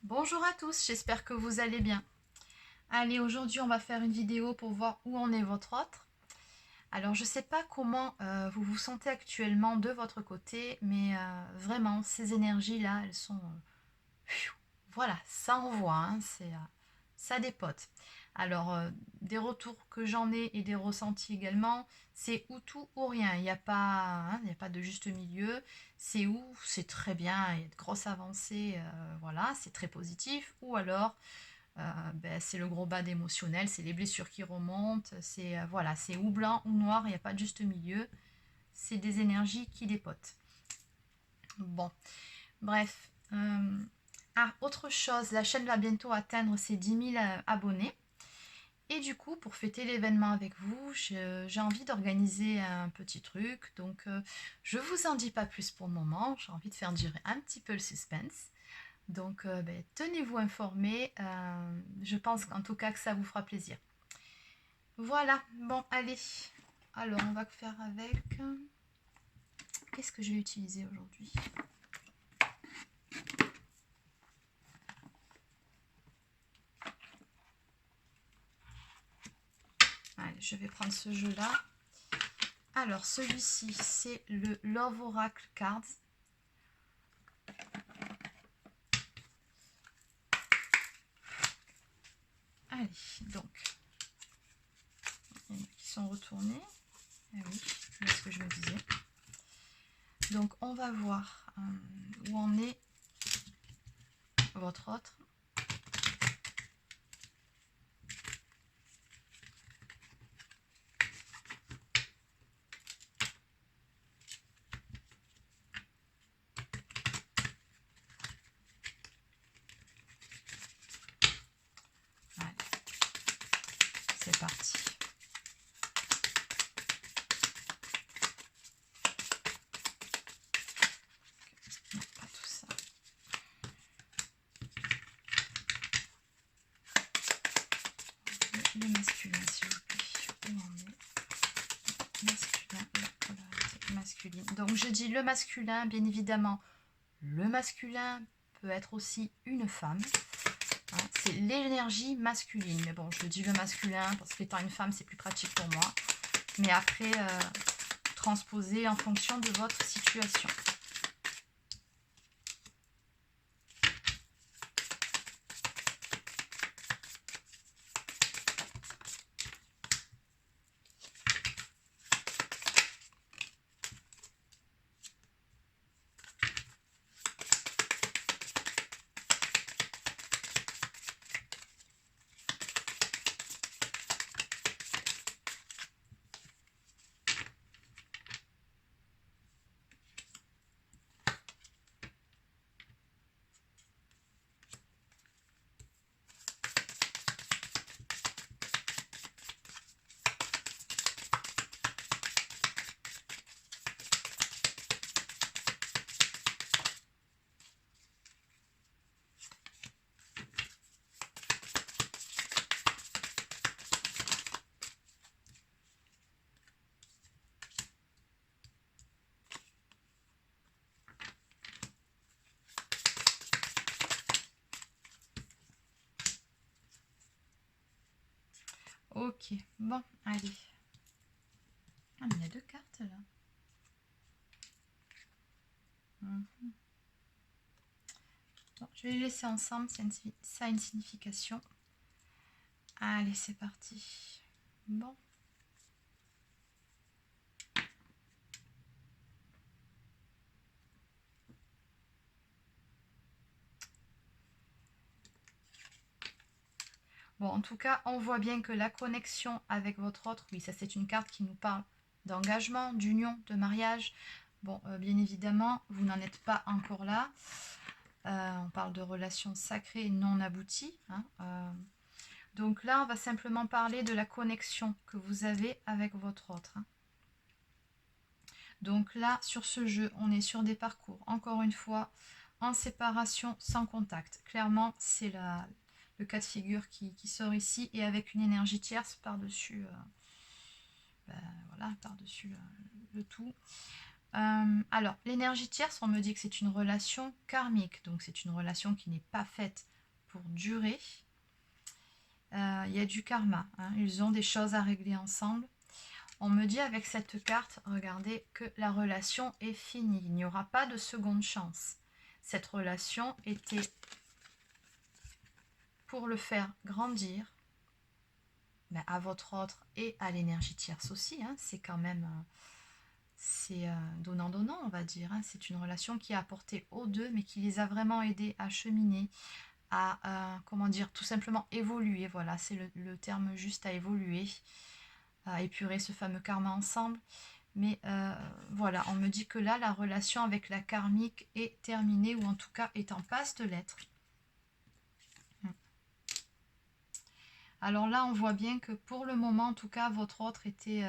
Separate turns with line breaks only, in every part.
Bonjour à tous, j'espère que vous allez bien. Allez, aujourd'hui on va faire une vidéo pour voir où en est votre autre. Alors je ne sais pas comment vous vous sentez actuellement de votre côté, mais vraiment ces énergies-là, elles sont... voilà, ça envoie, hein, ça dépote. Alors des retours que j'en ai et des ressentis également, c'est ou tout ou rien. Il n'y a pas, hein, il n'y a pas de juste milieu. C'est où, c'est très bien, il y a de grosses avancées, voilà, c'est très positif. Ou alors c'est le gros bas d'émotionnel, c'est les blessures qui remontent, c'est voilà, c'est ou blanc ou noir, il n'y a pas de juste milieu, c'est des énergies qui dépotent. Bon, bref. Autre chose, la chaîne va bientôt atteindre ses 10 000 abonnés. Et du coup, pour fêter l'événement avec vous, j'ai envie d'organiser un petit truc. Donc, je vous en dis pas plus pour le moment. J'ai envie de faire durer un petit peu le suspense. Donc, tenez-vous informés. Je pense qu'en tout cas que ça vous fera plaisir. Voilà, bon, allez. Alors, on va faire avec... Qu'est-ce que je vais utiliser aujourd'hui? Allez, je vais prendre ce jeu-là. Alors, celui-ci, c'est le Love Oracle Cards. Allez, donc, il y en a qui sont retournés. Eh oui, c'est ce que je me disais. Donc, on va voir où en est votre autre. Allez, c'est parti. Non, pas tout ça. Le masculin, s'il vous plaît. Où en est masculin, la polarité masculine. Donc, je dis le masculin, bien évidemment. Le masculin peut être aussi une femme. Hein, c'est l'énergie masculine. Mais bon, je dis le masculin parce qu'étant une femme, c'est plus pratique pour moi. Mais après, transposer en fonction de votre situation. Ok, bon, allez. Ah, mais il y a deux cartes là. Bon, je vais les laisser ensemble, ça a une signification. Allez, c'est parti. Bon. Bon, en tout cas, on voit bien que la connexion avec votre autre, oui, ça c'est une carte qui nous parle d'engagement, d'union, de mariage. Bon, bien évidemment, vous n'en êtes pas encore là. On parle de relations sacrées non abouties. Hein, donc là, on va simplement parler de la connexion que vous avez avec votre autre. Hein. Donc là, sur ce jeu, on est sur des parcours, encore une fois, en séparation, sans contact. Clairement, c'est le cas de figure qui sort ici, et avec une énergie tierce par-dessus voilà, par-dessus le tout. Alors, l'énergie tierce, on me dit que c'est une relation karmique, donc c'est une relation qui n'est pas faite pour durer. Il y a du karma, hein, ils ont des choses à régler ensemble. On me dit avec cette carte, regardez, que la relation est finie, il n'y aura pas de seconde chance. Cette relation était pour le faire grandir, ben, à votre autre et à l'énergie tierce aussi, hein, c'est quand même... c'est donnant-donnant, on va dire. Hein. C'est une relation qui a apporté aux deux, mais qui les a vraiment aidés à cheminer, à, comment dire, tout simplement évoluer. Voilà, c'est le terme juste, à évoluer, à épurer ce fameux karma ensemble. Mais voilà, on me dit que là, la relation avec la karmique est terminée, ou en tout cas est en passe de l'être. Alors là, on voit bien que pour le moment, en tout cas, votre autre était...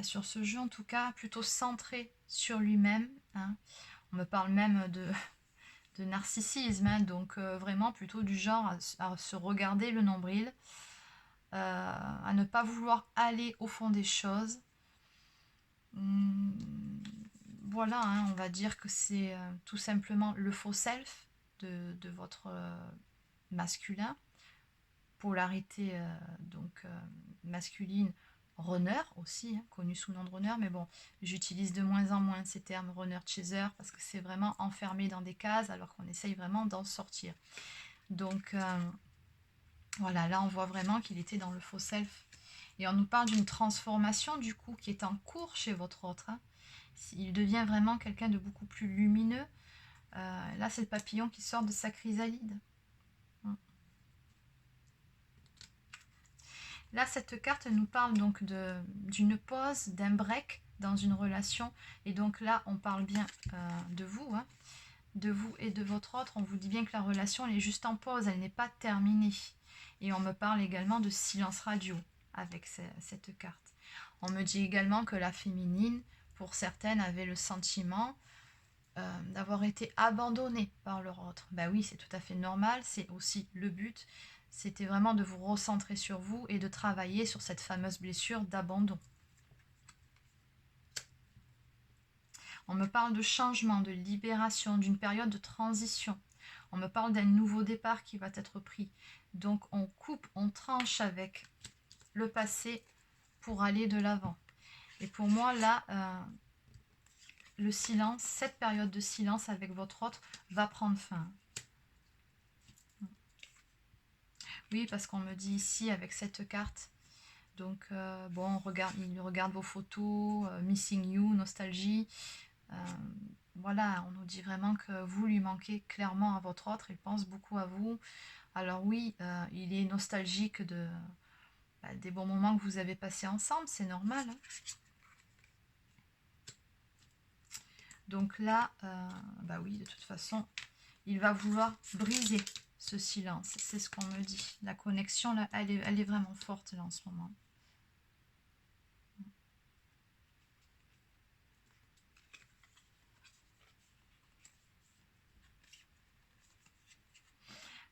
sur ce jeu en tout cas plutôt centré sur lui-même, hein. On me parle même de narcissisme, hein, donc vraiment plutôt du genre à se regarder le nombril, à ne pas vouloir aller au fond des choses. Voilà, hein, on va dire que c'est tout simplement le faux self de votre masculin, polarité donc masculine, runner aussi, hein, connu sous le nom de runner, mais bon, j'utilise de moins en moins ces termes runner, chaser, parce que c'est vraiment enfermé dans des cases, alors qu'on essaye vraiment d'en sortir. Donc voilà, là on voit vraiment qu'il était dans le faux self. Et on nous parle d'une transformation du coup qui est en cours chez votre autre. Hein. Il devient vraiment quelqu'un de beaucoup plus lumineux. Là c'est le papillon qui sort de sa chrysalide. Là, cette carte nous parle donc d'une pause, d'un break dans une relation. Et donc là, on parle bien de vous, hein, de vous et de votre autre. On vous dit bien que la relation, elle est juste en pause, elle n'est pas terminée. Et on me parle également de silence radio avec cette carte. On me dit également que la féminine, pour certaines, avait le sentiment d'avoir été abandonnée par leur autre. Ben oui, c'est tout à fait normal, c'est aussi le but. C'était vraiment de vous recentrer sur vous et de travailler sur cette fameuse blessure d'abandon. On me parle de changement, de libération, d'une période de transition. On me parle d'un nouveau départ qui va être pris. Donc on coupe, on tranche avec le passé pour aller de l'avant. Et pour moi, là, le silence, cette période de silence avec votre autre va prendre fin. Oui, parce qu'on me dit ici avec cette carte, donc bon, il regarde vos photos, missing you, nostalgie. Voilà, on nous dit vraiment que vous lui manquez clairement à votre autre, il pense beaucoup à vous. Alors oui, il est nostalgique des bons moments que vous avez passés ensemble, c'est normal. Hein. Donc là, oui, de toute façon, il va vouloir briser ce silence. C'est ce qu'on me dit. La connexion, là, elle est vraiment forte là en ce moment.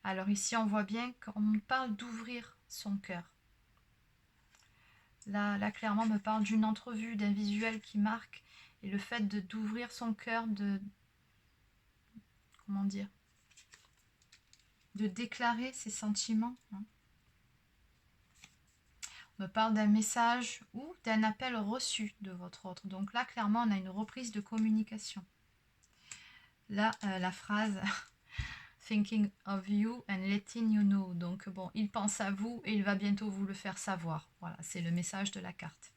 Alors ici, on voit bien qu'on parle d'ouvrir son cœur. Là, clairement, on me parle d'une entrevue, d'un visuel qui marque. Et le fait d'ouvrir son cœur, comment dire, de déclarer ses sentiments. Hein. On me parle d'un message ou d'un appel reçu de votre autre. Donc là, clairement, on a une reprise de communication. Là, la phrase thinking of you and letting you know. Donc bon, il pense à vous et il va bientôt vous le faire savoir. Voilà, c'est le message de la carte.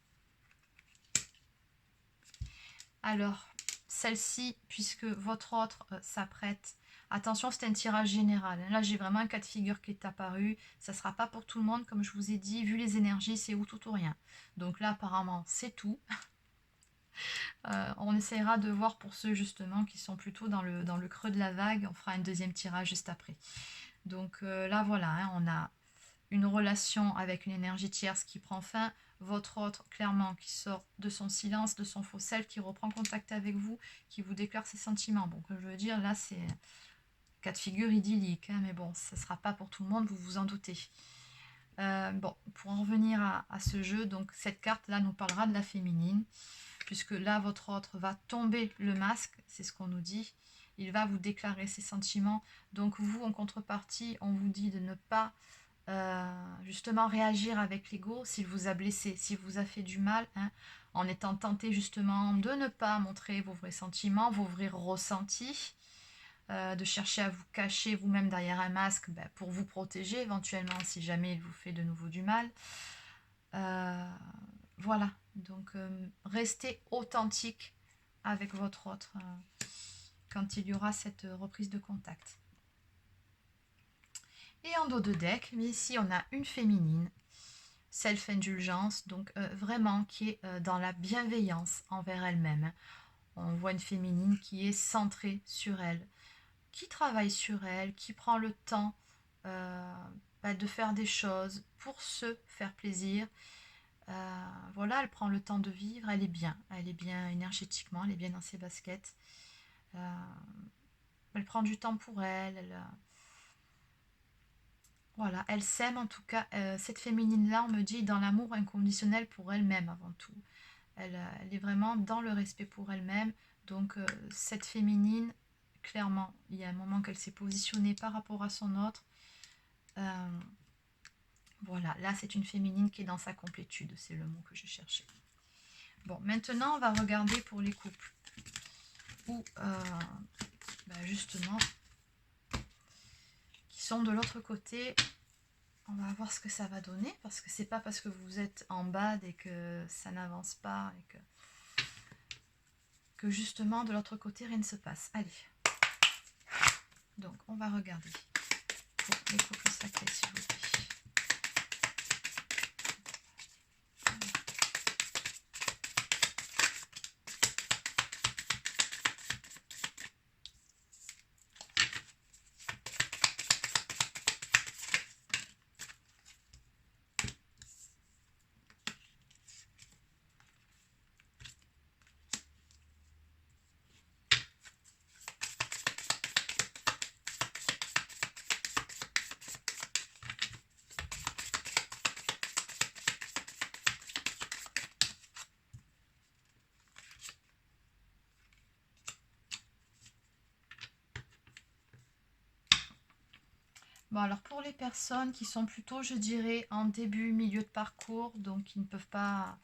Alors, celle-ci, puisque votre autre s'apprête, attention, c'est un tirage général. Là, j'ai vraiment un cas de figure qui est apparu. Ça ne sera pas pour tout le monde, comme je vous ai dit. Vu les énergies, c'est ou tout ou rien. Donc là, apparemment, c'est tout. On essaiera de voir pour ceux, justement, qui sont plutôt dans le creux de la vague. On fera un deuxième tirage juste après. Donc là, voilà, hein, on a une relation avec une énergie tierce qui prend fin, votre autre clairement qui sort de son silence, de son faux self, qui reprend contact avec vous, qui vous déclare ses sentiments. Bon, que je veux dire, là c'est cas de figure idyllique, hein, mais bon, ça ne sera pas pour tout le monde, vous vous en doutez. Bon, pour en revenir à ce jeu, donc cette carte là nous parlera de la féminine. puisque là, votre autre va tomber le masque, c'est ce qu'on nous dit. Il va vous déclarer ses sentiments. Donc vous, en contrepartie, on vous dit de ne pas justement réagir avec l'ego s'il vous a blessé, s'il vous a fait du mal, hein, en étant tenté justement de ne pas montrer vos vrais sentiments, vos vrais ressentis, de chercher à vous cacher vous-même derrière un masque pour vous protéger éventuellement si jamais il vous fait de nouveau du mal. Voilà, donc restez authentique avec votre autre quand il y aura cette reprise de contact. Et en dos de deck, mais ici on a une féminine, self-indulgence, donc vraiment qui est dans la bienveillance envers elle-même. On voit une féminine qui est centrée sur elle, qui travaille sur elle, qui prend le temps de faire des choses pour se faire plaisir. Voilà, elle prend le temps de vivre, elle est bien énergétiquement, elle est bien dans ses baskets. Elle prend du temps pour elle, voilà, elle s'aime en tout cas. Cette féminine-là, on me dit, dans l'amour inconditionnel pour elle-même avant tout. Elle est vraiment dans le respect pour elle-même. Donc cette féminine, clairement, il y a un moment qu'elle s'est positionnée par rapport à son autre. Voilà, là c'est une féminine qui est dans sa complétude, c'est le mot que je cherchais. Bon, maintenant on va regarder pour les couples où justement qui sont de l'autre côté. On va voir ce que ça va donner, parce que c'est pas parce que vous êtes en bas et que ça n'avance pas et que justement de l'autre côté rien ne se passe. Allez, donc on va regarder pour les couples sacrés s'il vous plaît. Bon, alors pour les personnes qui sont plutôt, je dirais, en début, milieu de parcours, donc qui ne peuvent pas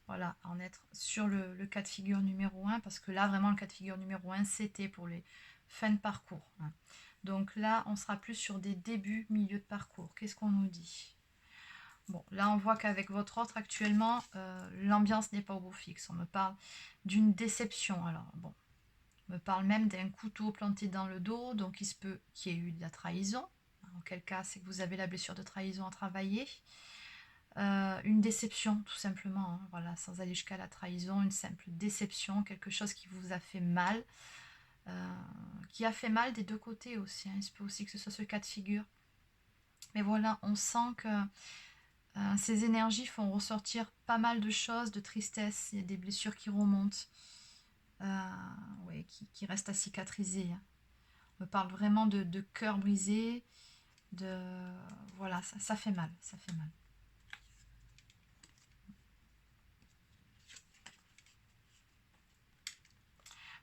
voilà, en être sur le cas de figure numéro 1, parce que là, vraiment, le cas de figure numéro 1, c'était pour les fins de parcours. Hein. Donc là, on sera plus sur des débuts, milieu de parcours. Qu'est-ce qu'on nous dit? Bon, là, on voit qu'avec votre autre, actuellement, l'ambiance n'est pas au beau fixe. On me parle d'une déception. Alors, bon, on me parle même d'un couteau planté dans le dos, donc il se peut qu'il y ait eu de la trahison. En quel cas, c'est que vous avez la blessure de trahison à travailler. Une déception, tout simplement. Hein, voilà, sans aller jusqu'à la trahison, une simple déception, quelque chose qui vous a fait mal. Qui a fait mal des deux côtés aussi. Hein. Il se peut aussi que ce soit ce cas de figure. Mais voilà, on sent que ces énergies font ressortir pas mal de choses, de tristesse. Il y a des blessures qui remontent, qui restent à cicatriser. Hein. On me parle vraiment de cœur brisé. Voilà, ça fait mal, ça fait mal.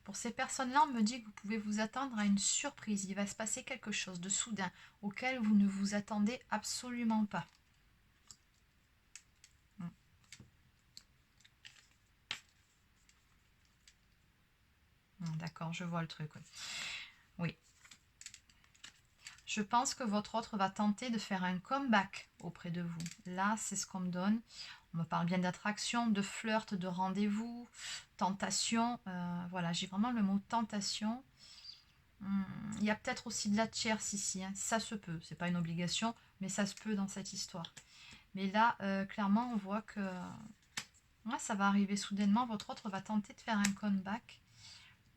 Pour ces personnes-là, on me dit que vous pouvez vous attendre à une surprise. Il va se passer quelque chose de soudain auquel vous ne vous attendez absolument pas. D'accord, je vois le truc. Oui. Je pense que votre autre va tenter de faire un comeback auprès de vous. Là, c'est ce qu'on me donne. On me parle bien d'attraction, de flirt, de rendez-vous, tentation. Voilà, j'ai vraiment le mot tentation. Il y a peut-être aussi de la tierce ici. Hein. Ça se peut. C'est pas une obligation, mais ça se peut dans cette histoire. Mais là, clairement, on voit que ça va arriver soudainement. Votre autre va tenter de faire un comeback.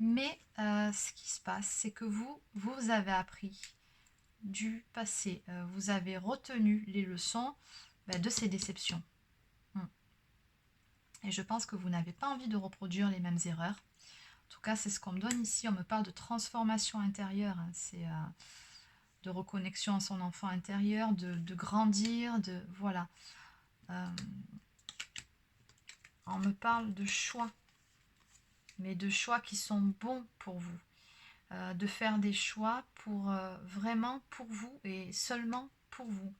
Mais ce qui se passe, c'est que vous avez appris du passé. Vous avez retenu les leçons de ces déceptions. Et je pense que vous n'avez pas envie de reproduire les mêmes erreurs. En tout cas, c'est ce qu'on me donne ici. On me parle de transformation intérieure. Hein. C'est de reconnexion à son enfant intérieur, de grandir, voilà. On me parle de choix. mais de choix qui sont bons pour vous. De faire des choix pour vraiment pour vous et seulement pour vous.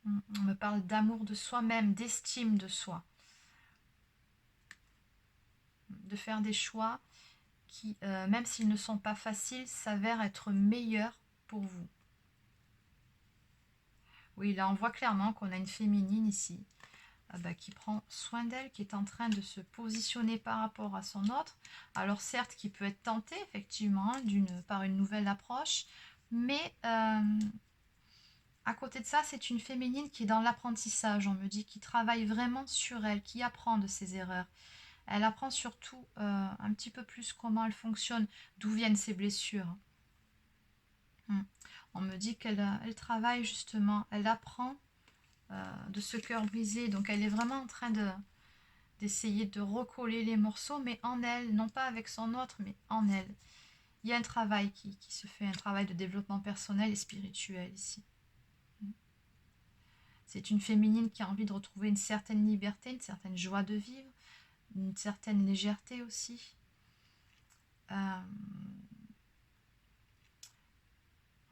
On me parle d'amour de soi-même, d'estime de soi. De faire des choix qui, même s'ils ne sont pas faciles, s'avèrent être meilleurs pour vous. Oui, là on voit clairement qu'on a une féminine ici, qui prend soin d'elle, qui est en train de se positionner par rapport à son autre. Alors certes, qui peut être tentée effectivement par une nouvelle approche, mais à côté de ça, c'est une féminine qui est dans l'apprentissage, on me dit, qui travaille vraiment sur elle, qui apprend de ses erreurs. Elle apprend surtout un petit peu plus comment elle fonctionne, d'où viennent ses blessures. On me dit qu'elle travaille justement, elle apprend de ce cœur brisé. Donc elle est vraiment en train d'essayer de recoller les morceaux, mais en elle, non pas avec son autre, mais en elle. Il y a un travail qui se fait, un travail de développement personnel et spirituel ici. C'est une féminine qui a envie de retrouver une certaine liberté, une certaine joie de vivre, une certaine légèreté aussi.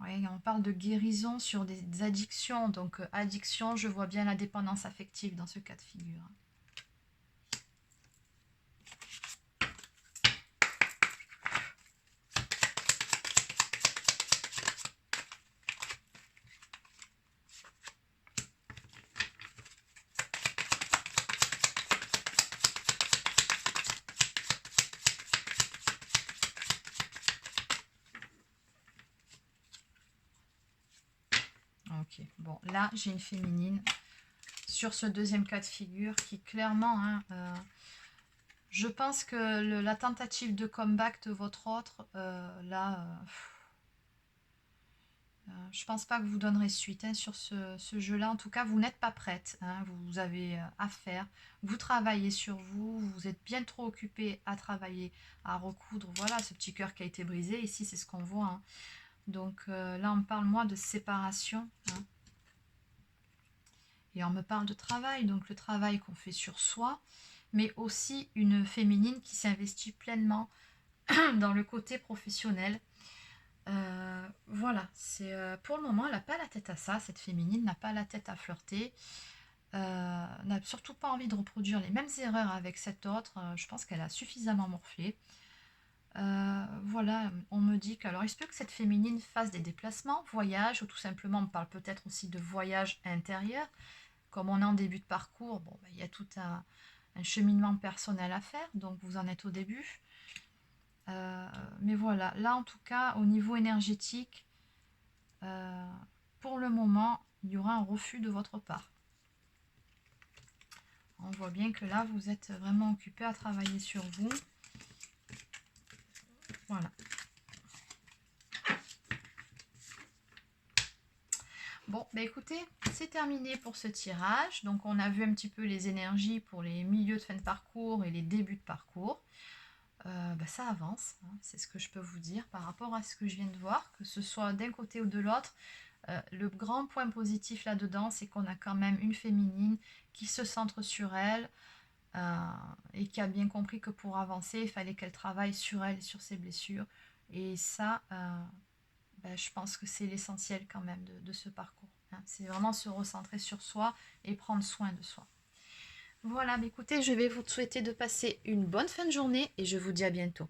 Oui, on parle de guérison sur des addictions. Donc addiction, je vois bien la dépendance affective dans ce cas de figure. Ok, bon, là j'ai une féminine sur ce deuxième cas de figure qui clairement, je pense que la tentative de comeback de votre autre, je pense pas que vous donnerez suite sur ce jeu-là. En tout cas, vous n'êtes pas prête. Vous avez à faire. Vous travaillez sur vous. Vous êtes bien trop occupé à travailler, à recoudre. Voilà, ce petit cœur qui a été brisé. Ici, c'est ce qu'on voit. Donc là, on me parle, moi, de séparation. Et on me parle de travail. Donc le travail qu'on fait sur soi. Mais aussi une féminine qui s'investit pleinement dans le côté professionnel. Voilà, c'est pour le moment, elle n'a pas la tête à ça, cette féminine n'a pas la tête à flirter, n'a surtout pas envie de reproduire les mêmes erreurs avec cette autre, je pense qu'elle a suffisamment morflé. Voilà, on me dit que, alors il se peut que cette féminine fasse des déplacements, voyages, ou tout simplement on me parle peut-être aussi de voyage intérieur, comme on est en début de parcours, bon, il y a tout un cheminement personnel à faire, donc vous en êtes au début. Mais voilà, là en tout cas, au niveau énergétique, pour le moment, il y aura un refus de votre part. On voit bien que là, vous êtes vraiment occupé à travailler sur vous. Voilà. Bon, bah écoutez, c'est terminé pour ce tirage. Donc, on a vu un petit peu les énergies pour les milieux de fin de parcours et les débuts de parcours. Ça avance, c'est ce que je peux vous dire par rapport à ce que je viens de voir, que ce soit d'un côté ou de l'autre. Le grand point positif là-dedans, c'est qu'on a quand même une féminine qui se centre sur elle et qui a bien compris que pour avancer, il fallait qu'elle travaille sur elle et sur ses blessures. Et ça, je pense que c'est l'essentiel quand même de ce parcours. C'est vraiment se recentrer sur soi et prendre soin de soi. Voilà, écoutez, je vais vous souhaiter de passer une bonne fin de journée et je vous dis à bientôt.